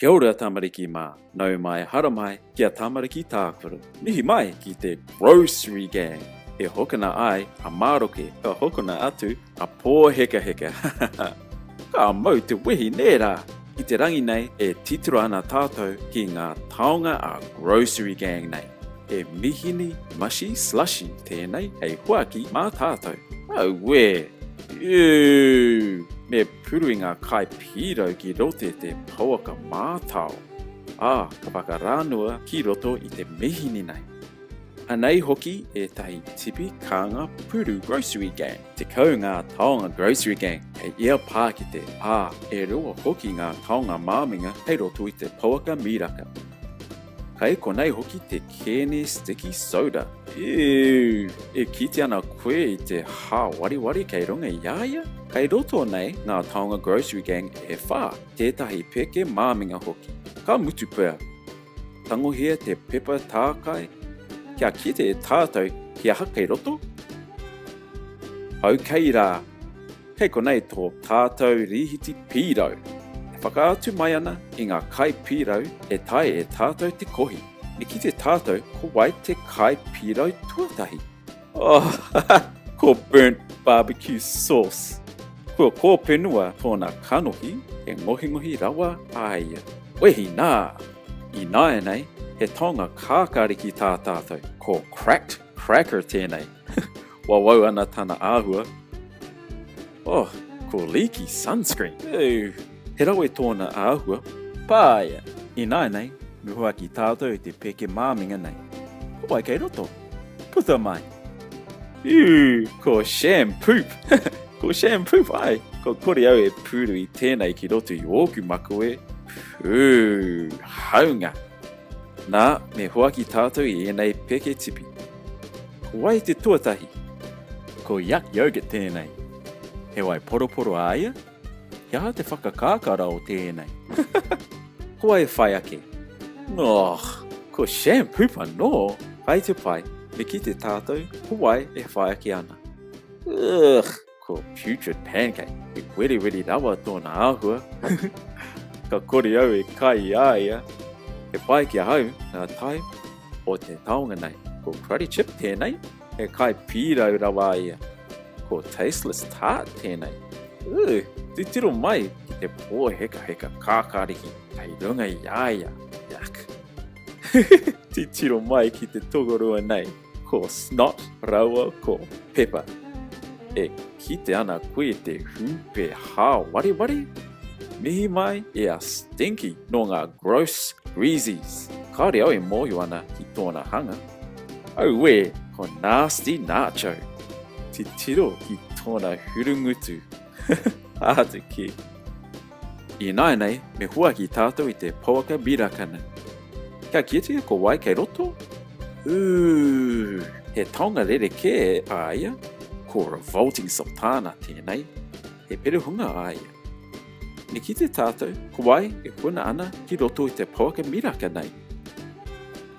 Kia ora tamariki mā, nau mai hara mai kia tamariki tākuru. Mihi mai ki te Grocery Gang. E hokana ai a māroke, ka hokana atu a pō heka heka. Ka mau te wehi nērā. I te rangi nei e titiro ana tātou ki ngā taonga a Grocery Gang nei. E mihini, mashi, slushy tēnei hei huaki mā tātou. Au we! Me puru i ngā kai piro ki rote te pauaka mātau. Ka whakarānua ki roto i te mihini nei. Anei hoki e tahi tipi kānga puru Grocery Gang. Te kau ngā taonga Grocery Gang hei ia pā ki te e roa hoki ngā taonga māminga hei roto i te pauaka miraka. Kai konei hoki te Kene Sticky Soda. E kiti ana koe i te wari kei runga iaia. Kai roto nei ngā taonga Grocery Gang e whā tētahi peke māminga hoki. Ka mutu pēr. Tangohia te pepa tākai. Kia kite e tātou kia haka i roto. Au kei rā. Kei konei tō tātou rihiti piro. Whakaatu mai ana i ngā kai piro e tai e tātou te kohi. Me ki te tātou ko wai te kai piro tuatahi. Ko burnt barbecue sauce. Kua kōpenua tōna kanohi e ngohi rawa aia. Wehi nā! I nāe nei, he taonga kākariki tā tātou ko cracked cracker tēnei. Wawau ana tana āhua. Ko leaky sunscreen. He rawe tōna āhua, pāia. I nāi nei, me hoa ki tātou i te peke māminga nei. Ko ai kei roto, puta mai. Ko shampoo. Ko shampoo ai. Ko kore au e puru i tēnei ki roto i ōku mako e. Haunga. Nā, me hoa ki tātou i enei peke tipi. Ko wai te tuatahi. Ko yak yogurt tēnei. He wai poroporo aia. Kia te whakakākara o tēnei. Ko ai whai ake. Ko shampoo pa no. Pai te pai, me ki te tātou, ko ai e whai ake ana. Ko putrid pancake. E weri rawa tōna āhua. Ka kore au e kai aia. E pai kia hau, ngā tai o te taonga nei. Ko karate chip tēnei, e kai pīrau rawa ia. Ko tasteless tart tēnei. Te tiro mai ki te pō heka kākariki kei runga i aia. Yuck. Te tiro mai ki te togorua nei. Ko snot rawa ko pepper. E kite ana koe te hupe wari. Mihi mai e a stinky no ngā gross greasies. Kāre au e mōhio ana ki tōna hanga. Au we, ko nasty nacho. Te tiro ki tōna hurungutu. Te ki. I nāi nei, me hua ki tātou i te pauaka miraka nei. Kia kite ko wai kei roto? He taonga rere ke e aia. Ko revolting sultana tēnei. He perehunga aia. Me ki te tātou, ko wai e huna ana ki roto i te pauaka miraka nei.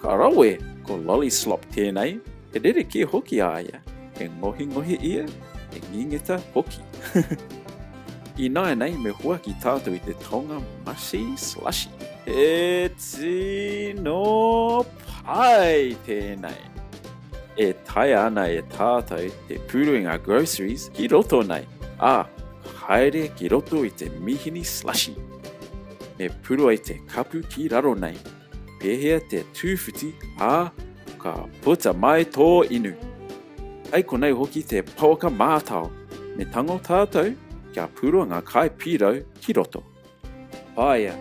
Ka rawe, ko lolly slop tēnei. He rere ke hoki aia. E ngohi ia, e ngingeta hoki. I nāi nei me hua ki tātou i te taonga mashi slushy. E tino pai tēnei. E tai ana e tātou te puru i ngā groceries ki roto nei. Haere ki roto i te mihini slushy. Me puru ai te kapu ki raro nei. Pēhea te tūwhiti ka puta mai tō inu. Ai konei hoki te pauaka mātau. Me tango tātou, kia purua ngā kai piro ki roto. Pāia,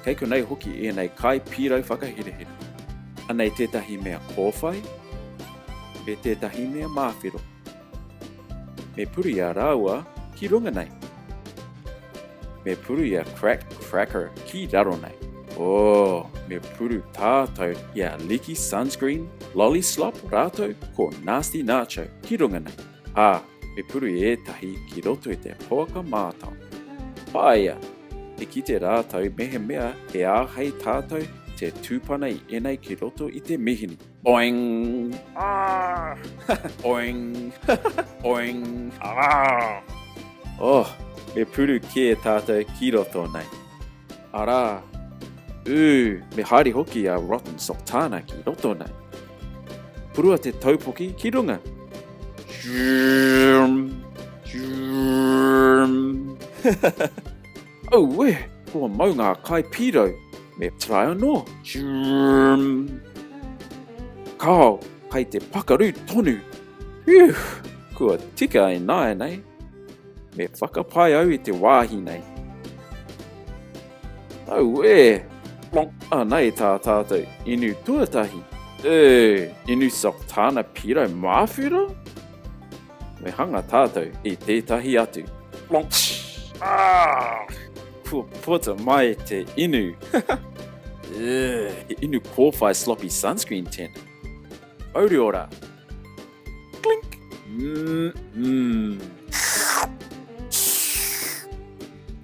kei konei hoki e nei kai piro whakahirehira. Anei tētahi mea kōwhai, me tētahi mea māwhiro. Me puru ia rāua ki runga nei. Me puru ia cracked cracker ki raro nei. Me puru tātou ia leaky sunscreen, lolly slop rātou ko nasty nacho ki runga nei. Me puru e tahi ki roto i te pauaka mātau. Pāia, e ki te rātou mehemea e āhei tātou te tūpana i enei ki roto i te mihini. Boing! Boing! Boing! Me puru ki e tātou ki roto nei. Arā, me haere hoki a Rotten Sultana ki roto nei. Purua te taupoki ki runga. Oh we, kua mau ngā kai piro, me trai anō. Kao, kai te pakaru tonu. Phew, kua tika e nāe nei. Me whakapai au I te wāhi nei. Oh we, nei tā tātou inu tuatahi. Inu Sultana piro mawhira? Me hanga tātou I tētahi atu. Kua puta mai te inu. Inu kōwhai sloppy sunscreen tena. Auri ora. Clink.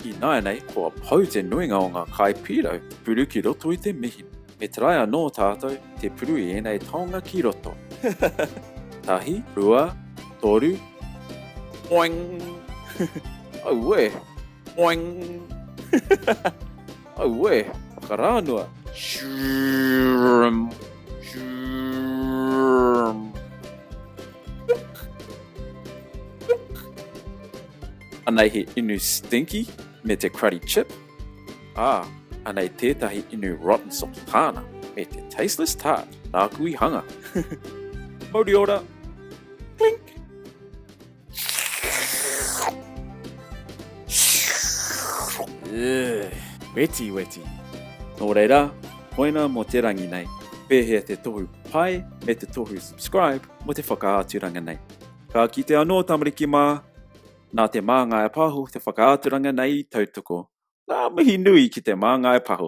I nāi nei, kua pau te nuinga o ngā kai piro, puru ki roto I te mihi. Me trai anō tātou, te puru I enei taonga ki roto. Tahi, rua, toru, oing. Oh we, oing. Oh we, whakarānua. Shroom. Anei he inu stinky me te cruddy chip. Anei tētahi inu Rotten Sultana me te tasteless tart nā kui hanga. Mauri ora. Clink. Weti weti. Nō reira, hoina mō te rangi nei. Pēhea te tohu pai me te tohu subscribe mo te whakaaturanga nei. Ka kite anō tamariki mā. Nā te māngai pahu te whakaaturanga nei tautoko. Nā mihi nui ki te māngai pahu.